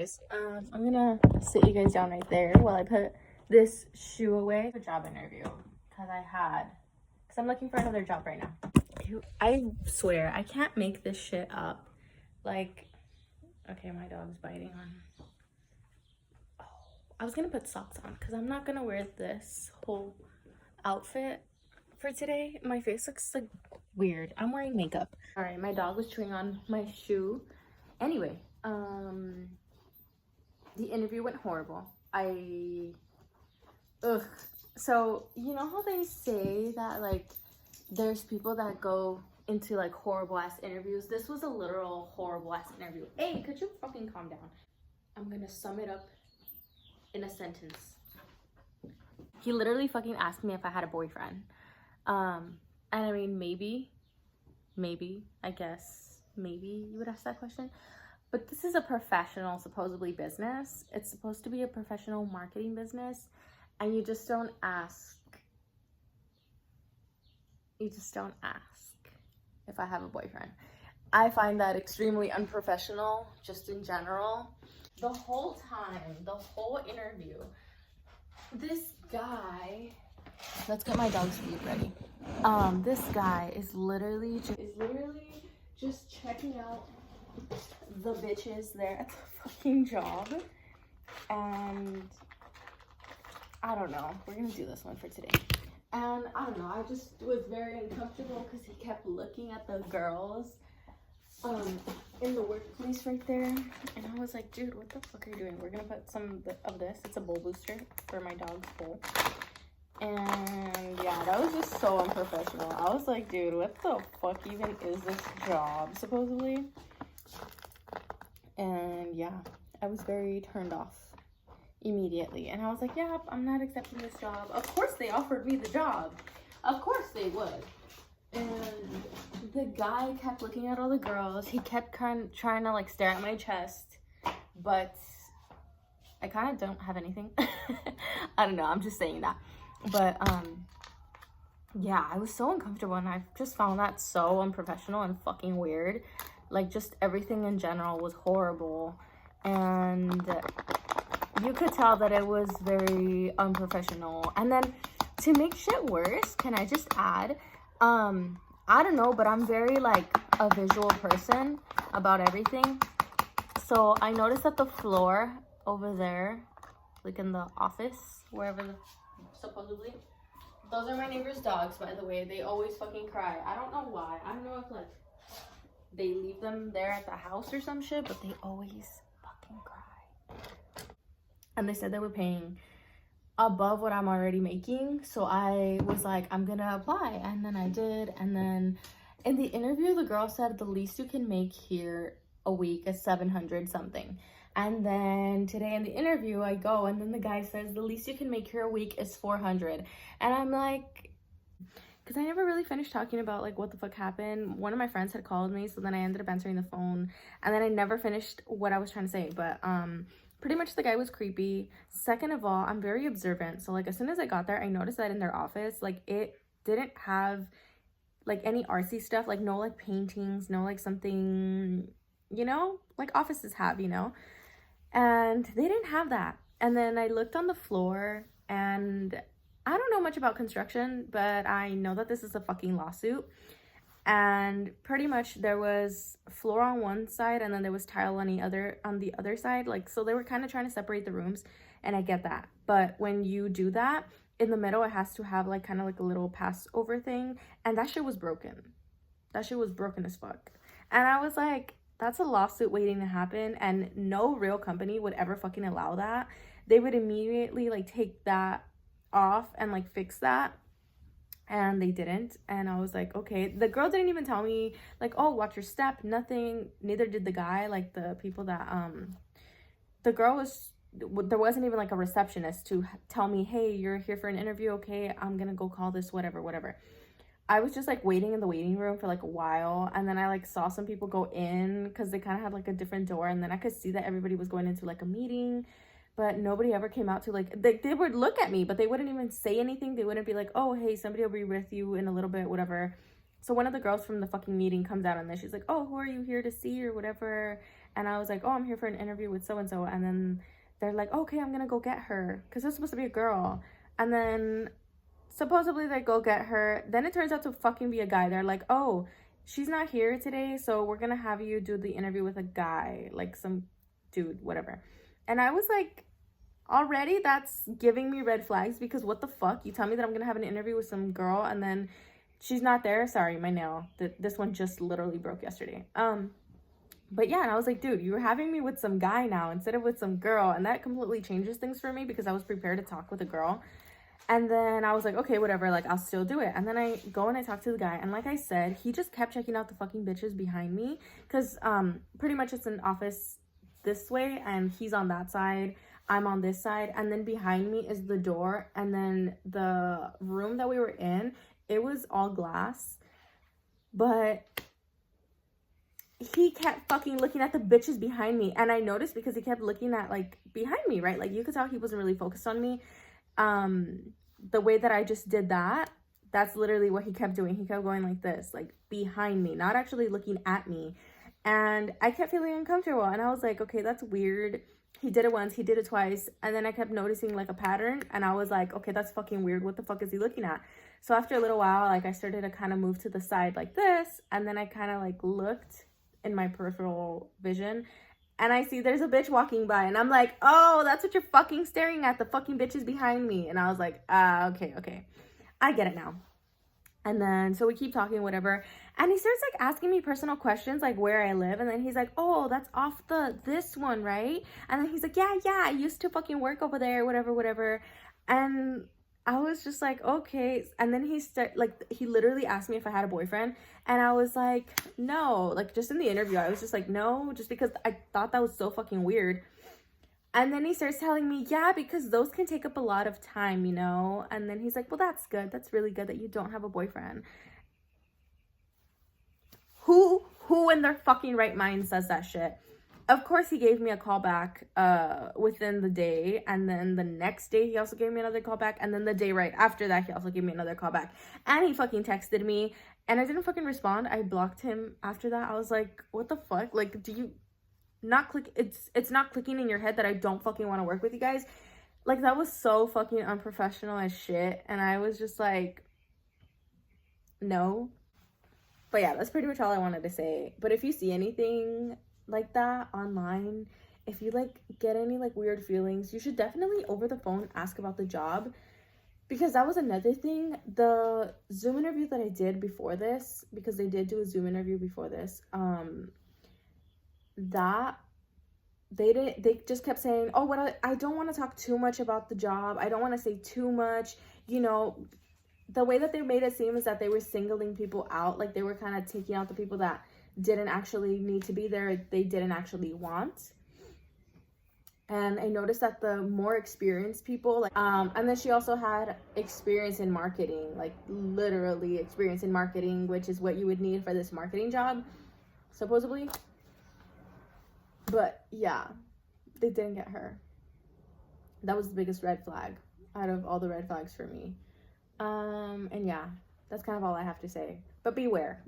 guys, I'm gonna sit you guys down right there while I put this shoe away. A job interview because I'm looking for another job right now. I swear I can't make this shit up. Like, okay, my dog's biting on. Oh, I was gonna put socks on because I'm not gonna wear this whole outfit for today. My face looks like weird. I'm wearing makeup. All right, my dog was chewing on my shoe. Anyway, the interview went horrible. So you know how they say that like there's people that go into like horrible ass interviews? This was a literal horrible ass interview. Hey, could you fucking calm down? I'm gonna sum it up in a sentence. He literally fucking asked me if I had a boyfriend. And I mean, maybe, I guess, maybe you would ask that question. But this is a professional, supposedly, business. It's supposed to be a professional marketing business. And you just don't ask. You just don't ask if I have a boyfriend. I find that extremely unprofessional, just in general. The whole time, the whole interview, this guy, let's get my dog's feet ready. This guy is literally just checking out the bitches there at the fucking job. And I don't know, we're gonna do this one for today. And I don't know, I just was very uncomfortable because he kept looking at the girls in the workplace right there, and I was like, dude, what the fuck are you doing? We're gonna put some of this. It's a bowl booster for my dog's bowl. And yeah, that was just so unprofessional. I was like, dude, what the fuck even is this job, supposedly? And yeah, I was very turned off immediately. And I was like, yeah, I'm not accepting this job. Of course they offered me the job. Of course they would. And the guy kept looking at all the girls. He kept trying to like stare at my chest. But I kind of don't have anything. I don't know, I'm just saying that. But yeah, I was so uncomfortable, and I just found that so unprofessional and fucking weird. Like, just everything in general was horrible, and you could tell that it was very unprofessional. And then to make shit worse, can I just add, I don't know, but I'm very like a visual person about everything. So I noticed that the floor over there, like in the office, wherever supposedly, those are my neighbor's dogs, by the way. They always fucking cry. I don't know why. I don't know if like they leave them there at the house or some shit, but they always fucking cry. And they said they were paying above what I'm already making, so I was like, I'm gonna apply. And then I did. And then in the interview, the girl said the least you can make here a week is 700 something. And then today in the interview, I go, and then the guy says the least you can make here a week is 400. And I'm like, because I never really finished talking about like what the fuck happened. One of my friends had called me, so then I ended up answering the phone, and then I never finished what I was trying to say. But pretty much the guy was creepy. Second of all, I'm very observant, so like as soon as I got there, I noticed that in their office, like it didn't have like any artsy stuff, like no like paintings, no like something, you know, like offices have, you know. And they didn't have that. And then I looked on the floor, and I don't know much about construction, but I know that this is a fucking lawsuit. And pretty much there was floor on one side, and then there was tile on the other side. Like, so they were kind of trying to separate the rooms, and I get that. But when you do that, in the middle, it has to have like kind of like a little Passover thing, and that shit was broken. That shit was broken as fuck. And I was like, that's a lawsuit waiting to happen, and no real company would ever fucking allow that. They would immediately like take that off and like fix that, and they didn't. And I was like, okay. The girl didn't even tell me like, oh, watch your step, nothing. Neither did the guy. Like the people that the girl was, there wasn't even like a receptionist to tell me, hey, you're here for an interview, okay, I'm gonna go call this whatever. I was just like waiting in the waiting room for like a while, and then I like saw some people go in because they kind of had like a different door, and then I could see that everybody was going into like a meeting, but nobody ever came out to like, they would look at me, but they wouldn't even say anything. They wouldn't be like, oh, hey, somebody will be with you in a little bit, whatever. So one of the girls from the fucking meeting comes out, and then she's like, oh, who are you here to see or whatever? and I was like, oh, I'm here for an interview with so and so, and then they're like, okay, I'm gonna go get her because it's supposed to be a girl, and then supposedly they go get her, then it turns out to fucking be a guy. They're like, oh, she's not here today, so we're gonna have you do the interview with a guy, like some dude, whatever. And I was like, already that's giving me red flags, because what the fuck, you tell me that I'm gonna have an interview with some girl and then she's not there. Sorry, my nail, this one just literally broke yesterday. But yeah, and I was like, dude, you were having me with some guy now instead of with some girl, and that completely changes things for me because I was prepared to talk with a girl. And then I was like, okay, whatever, like, I'll still do it. And then I go and I talk to the guy, and like I said, he just kept checking out the fucking bitches behind me, because pretty much it's an office this way, and he's on that side, I'm on this side, and then behind me is the door, and then the room that we were in, it was all glass, but he kept fucking looking at the bitches behind me, and I noticed because he kept looking at, like, behind me, right? Like, you could tell he wasn't really focused on me. The way that I just did that, that's literally what he kept doing. He kept going like this, like, behind me, not actually looking at me. And I kept feeling uncomfortable, and I was like, okay, that's weird. He did it once, he did it twice, and then I kept noticing, like, a pattern, and I was like, okay, that's fucking weird. What the fuck is he looking at? So after a little while, like, I started to kind of move to the side like this, and then I kind of, like, looked in my peripheral vision, and I see there's a bitch walking by, and I'm like, oh, that's what you're fucking staring at, the fucking bitches behind me. And I was like, okay, I get it now. And then, so we keep talking, whatever, and he starts, like, asking me personal questions, like, where I live, and then he's like, oh, that's off this one, right? And then he's like, yeah, I used to fucking work over there, whatever, and I was just like, okay. And then he literally asked me if I had a boyfriend, and I was like, no, like, just in the interview, I was just like, no, just because I thought that was so fucking weird. And then he starts telling me, yeah, because those can take up a lot of time, you know? And then he's like, well, that's good. That's really good that you don't have a boyfriend. Who in their fucking right mind says that shit? Of course, he gave me a call back within the day. And then the next day, he also gave me another call back. And then the day right after that, he also gave me another call back. And he fucking texted me. And I didn't fucking respond. I blocked him after that. I was like, what the fuck? Like, do you not click? It's not clicking in your head that I don't fucking want to work with you guys. Like, that was so fucking unprofessional as shit. And I was just like, no. But yeah, that's pretty much all I wanted to say. But if you see anything like that online, if you, like, get any, like, weird feelings, you should definitely over the phone ask about the job, because that was another thing. The Zoom interview that I did before this, because they did do a Zoom interview before this, that they just kept saying, oh, what I don't want to talk too much about the job, I don't want to say too much, you know. The way that they made it seem is that they were singling people out, like, they were kind of taking out the people that didn't actually need to be there, they didn't actually want. And I noticed that the more experienced people, like, and then she also had experience in marketing, like, literally experience in marketing, which is what you would need for this marketing job, supposedly. But yeah, they didn't get her. That was the biggest red flag out of all the red flags for me. And yeah, that's kind of all I have to say. But beware.